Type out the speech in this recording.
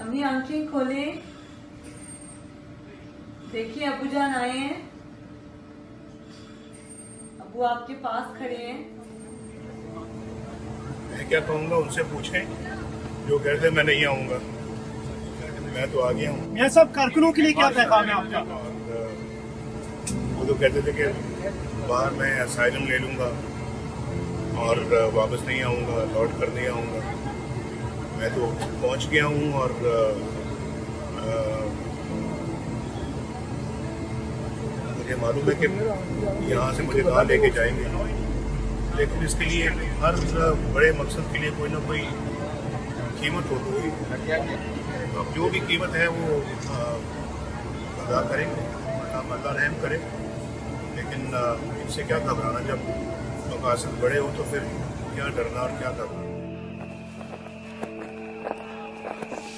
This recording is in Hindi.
अम्मी आंखें खोले, देखिए अबू जान आए हैं। अबू आपके पास खड़े हैं। मैं क्या कहूँगा, उनसे पूछें। जो कहते मैं नहीं आऊँगा, मैं तो आ गया हूँ। यह सब कारकुनों के लिए क्या पैगाम है आपका? वो तो कहते थे कि बाहर मैं असाइलम ले लूँगा और वापस नहीं आऊँगा, लौट कर नहीं आऊँगा। मैं तो पहुँच गया हूँ और मुझे मालूम है कि यहाँ से मुझे कहाँ लेके जाएंगे, लेकिन इसके लिए हर बड़े मकसद के लिए कोई ना कोई कीमत होती है। अब जो भी कीमत है वो अदा करेंगे, अल्लाह रहम करे। लेकिन इससे क्या घबराना, जब मकासद बड़े हो तो फिर क्या डरना और क्या करना।